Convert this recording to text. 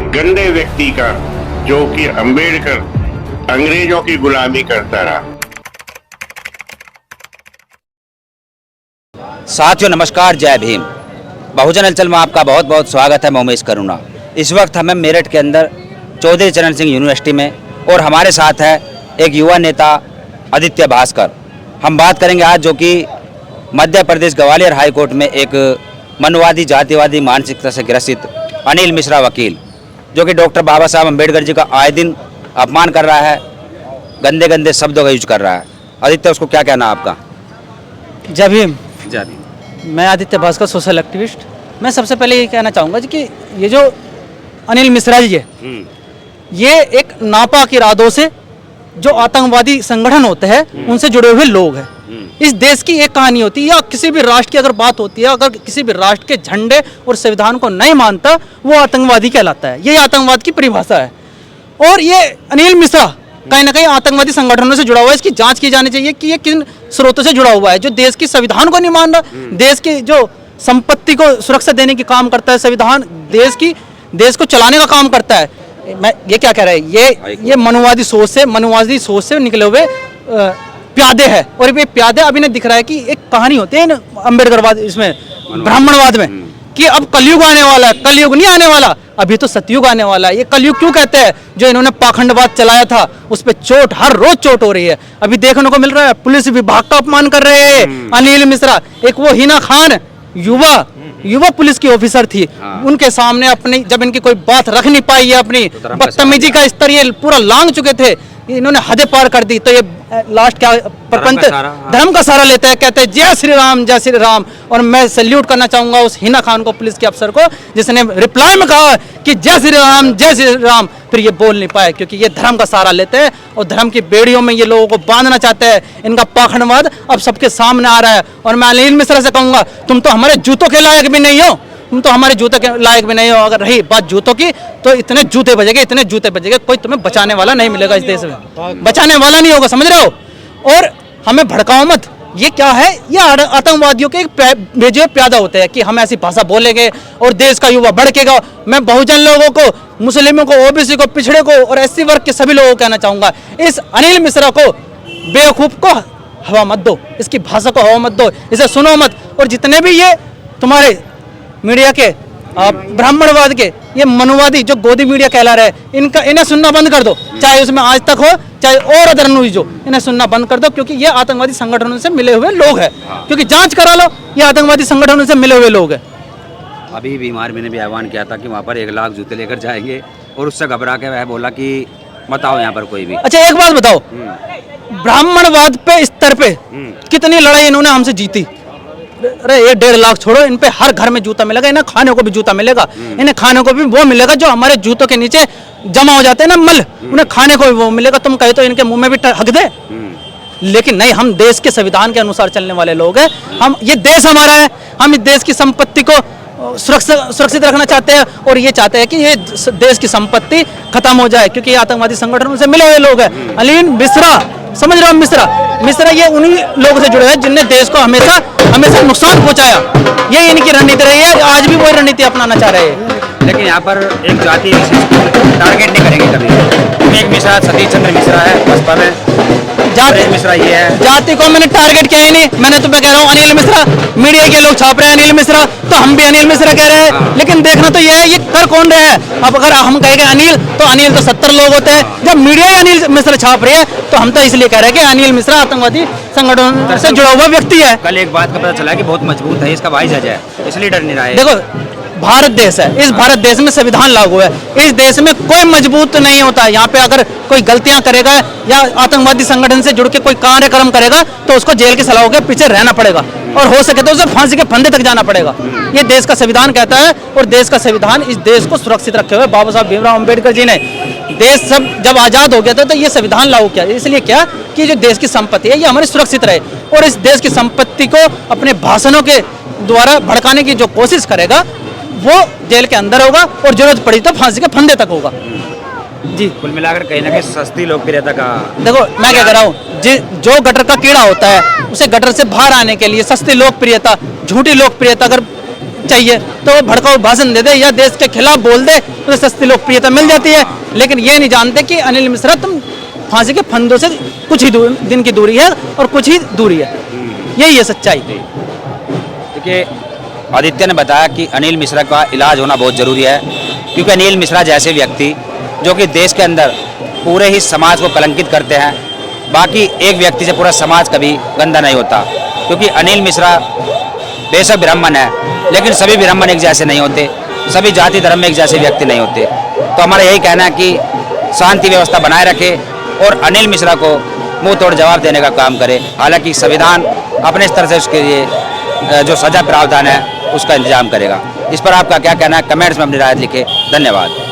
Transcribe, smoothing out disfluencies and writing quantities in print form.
गंदे व्यक्ति का, जो कि अंबेडकर अंग्रेजों की गुलामी करता रहा। साथियों नमस्कार, जय भीम। बहुजन हलचल में आपका बहुत बहुत स्वागत है। मैं उमेश करुणा। इस वक्त हमें मेरठ के अंदर चौधरी चरण सिंह यूनिवर्सिटी में, और हमारे साथ है एक युवा नेता आदित्य भास्कर। हम बात करेंगे आज जो कि मध्य प्रदेश ग्वालियर हाई कोर्ट में एक मनवादी जातिवादी मानसिकता से ग्रसित अनिल मिश्रा वकील, जो कि डॉक्टर बाबा साहब अम्बेडकर जी का आए दिन अपमान कर रहा है, गंदे गंदे शब्दों का यूज कर रहा है। आदित्य, उसको क्या कहना आपका? जय भीम। जय भीम। मैं आदित्य भास्कर, सोशल एक्टिविस्ट। मैं सबसे पहले ये कहना चाहूँगा कि ये जो अनिल मिश्रा जी है, ये एक नापाक इरादों से जो आतंकवादी संगठन होते हैं उनसे जुड़े हुए लोग हैं। इस देश की एक कहानी होती है, या किसी भी राष्ट्र की अगर बात होती है, अगर किसी भी राष्ट्र के झंडे और संविधान को नहीं मानता, वो आतंकवादी कहलाता है। ये आतंकवाद की परिभाषा है। और ये अनिल मिश्रा कहीं ना कहीं आतंकवादी संगठनों से जुड़ा हुआ है। इसकी जांच की जानी चाहिए कि ये किन स्रोतों से जुड़ा हुआ है। जो देश की संविधान को नहीं मान रहा, देश की जो संपत्ति को सुरक्षा देने की काम करता है संविधान, देश को चलाने का काम करता है। मैं ये क्या कह रहा है, ये मनोवादी सोच से निकले हुए प्यादे है। और ये प्यादे अभी नहीं दिख रहा है कि एक कहानी होती है अम्बेडकरवाद, इसमें ब्राह्मणवाद में, कि अब कलयुग आने वाला है। कलयुग नहीं आने वाला, अभी तो सतयुग आने वाला है। ये कलयुग क्यों कहते हैं? जो इन्होंने पाखंडवाद चलाया था उस पर चोट, हर रोज चोट हो रही है। अभी देखने को मिल रहा है पुलिस विभाग का अपमान कर रहे हैं अनिल मिश्रा। एक वो हिना खान युवा पुलिस की ऑफिसर थी, उनके सामने अपनी जब इनकी कोई बात रख नहीं पाई है, अपनी बदतमीजी का स्तर ये पूरा लांग चुके थे, इन्होंने हदें पार कर दी। तो ये लास्ट क्या प्रपंच धर्म का सहारा लेता है, कहते हैं जय श्री राम जय श्री राम। और मैं सैल्यूट करना चाहूंगा उस हिना खान को, पुलिस के अफसर को, जिसने रिप्लाई में कहा कि जय श्री राम, फिर ये बोल नहीं पाए, क्योंकि ये धर्म का सहारा लेते हैं और धर्म की बेड़ियों में ये लोगों को बांधना चाहते हैं। इनका पाखंडवाद अब सबके सामने आ रहा है। और मैं अनिल मिश्रा से कहूंगा, तुम तो हमारे जूतों के लायक भी नहीं हो, अगर रही बात जूतों की, तो इतने जूते बजेंगे, कोई तुम्हें बचाने वाला नहीं मिलेगा इस देश में, बचाने वाला नहीं होगा, समझ रहे हो? और हमें भड़काओ मत। ये क्या है? ये आतंकवादियों के भेजे प्यादा होते हैं कि हम ऐसी भाषा बोलेंगे और देश का युवा भड़केगा। मैं बहुजन लोगों को, मुस्लिमों को, ओबीसी को, पिछड़े को और एससी वर्ग के सभी लोगों को कहना चाहूंगा, इस अनिल मिश्रा को, बेवकूफ को हवा मत दो, इसकी भाषा को हवा मत दो, इसे सुनो मत। और जितने भी ये तुम्हारे मीडिया के ब्राह्मणवाद के ये मनोवादी जो गोदी मीडिया कहला रहे हैं, इन्हें सुनना बंद कर दो। चाहे उसमें आज तक हो, चाहे और अदर न्यूज हो, इन्हें सुनना बंद कर दो, क्योंकि ये आतंकवादी संगठनों से मिले हुए लोग हैं। क्योंकि जांच करा लो, ये आतंकवादी संगठनों से मिले हुए लोग हैं। अभी बीमार मैंने भी आह्वान किया था कि वहाँ पर 1 लाख जूते लेकर जाएंगे, और उससे घबरा के वह बोला कि मत आओ यहाँ पर कोई भी। अच्छा, एक बात बताओ, ब्राह्मणवाद पे स्तर पे कितनी लड़ाई इन्होंने हमसे जीती? अरे 1.5 लाख छोड़ो, इन पे हर घर में जूता मिलेगा, इन्हें खाने को भी जूता मिलेगा, इन्हें खाने को भी वो मिलेगा जो हमारे जूतों के नीचे जमा हो जाते हैं ना मल, उन्हें खाने को भी वो मिलेगा। तुम कहे तो इनके मुंह में भी हक दे, लेकिन नहीं, हम देश के संविधान के अनुसार चलने वाले लोग हैं। हम, ये देश हमारा है, हम इस देश की संपत्ति को सुरक्षित रखना चाहते हैं, और ये चाहते हैं कि ये देश की संपत्ति खत्म हो जाए, क्योंकि ये आतंकवादी संगठनों से मिले हुए लोग हैं। अनिल मिश्रा, समझ रहे हो? मिश्रा ये उन्हीं लोगों से जुड़े हैं जिनने देश को हमेशा नुकसान पहुंचाया। ये इनकी रणनीति रही है, आज भी वही रणनीति अपनाना चाह रहे हैं। लेकिन यहाँ पर एक जाति टारगेट नहीं करेंगे कभी। एक मिश्रा सतीश चंद्र मिश्रा है बसपा में, जाति मिश्रा ये है। जाति को मैंने टारगेट किया ही नहीं, मैंने तुम्हें कह रहा हूँ अनिल मिश्रा। मीडिया के लोग छाप रहे हैं अनिल मिश्रा, तो हम भी अनिल मिश्रा कह रहे हैं। लेकिन देखना तो ये है, ये कर कौन रहे हैं? अब अगर हम कहेंगे अनिल, तो अनिल तो 70 लोग होते हैं। जब मीडिया ही अनिल मिश्रा छाप रही है, तो हम तो इसलिए कह रहे हैं कि अनिल मिश्रा आतंकवादी संगठन से जुड़ा हुआ व्यक्ति है। कल एक बात का पता चला कि बहुत मजबूत है, इसका भाई जज है, इसलिए डर नहीं रहा है। देखो, भारत देश है, इस भारत देश में संविधान लागू है। इस देश में कोई मजबूत नहीं होता है। यहाँ पे अगर कोई गलतियां करेगा या आतंकवादी संगठन से जुड़ के कोई कार्यक्रम करेगा, तो उसको जेल की सलाहों के पीछे रहना पड़ेगा, और हो सके तो उसे फांसी के फंदे तक जाना पड़ेगा। ये देश का संविधान कहता है, और देश का संविधान इस देश को सुरक्षित रखे हुए बाबा साहब भीमराव अम्बेडकर जी ने देश सब जब आजाद हो गया था, तो ये संविधान लागू किया। इसलिए क्या कि जो देश की संपत्ति है ये हमारी सुरक्षित रहे, और इस देश की संपत्ति को अपने भाषणों के द्वारा भड़काने की जो कोशिश करेगा, वो जेल के अंदर होगा, और जरूरत पड़ी तो फांसी के फंदे तक होगा। जी कुल मिलाकर कहीं ना कहीं सस्ती लोकप्रियता का देखो मैं क्या कह रहा हूँ, जो गटर का कीड़ा होता है उसे गटर से बाहर आने के लिए सस्ती लोकप्रियता, झूठी लोकप्रियता अगर चाहिए तो वो भड़काऊ भाषण दे दे या देश के खिलाफ बोल दे, तो सस्ती लोकप्रियता मिल जाती है। लेकिन ये नहीं जानते कि अनिल मिश्रा तुम फांसी के फंदों से कुछ ही दिन की दूरी है और कुछ ही दूरी है, यही है सच्चाई। देखिए आदित्य ने बताया कि अनिल मिश्रा का इलाज होना बहुत ज़रूरी है, क्योंकि अनिल मिश्रा जैसे व्यक्ति जो कि देश के अंदर पूरे ही समाज को कलंकित करते हैं, बाकी एक व्यक्ति से पूरा समाज कभी गंदा नहीं होता। क्योंकि अनिल मिश्रा बेशक ब्राह्मण है, लेकिन सभी ब्राह्मण एक जैसे नहीं होते, सभी जाति धर्म में एक जैसे व्यक्ति नहीं होते। तो हमारा यही कहना है कि शांति व्यवस्था बनाए रखे और अनिल मिश्रा को मुंह तोड़ जवाब देने का काम करे। हालांकि संविधान अपने स्तर से उसके लिए जो सजा प्रावधान है उसका इंतजाम करेगा। इस पर आपका क्या कहना है? कमेंट्स में अपनी राय लिखें। धन्यवाद।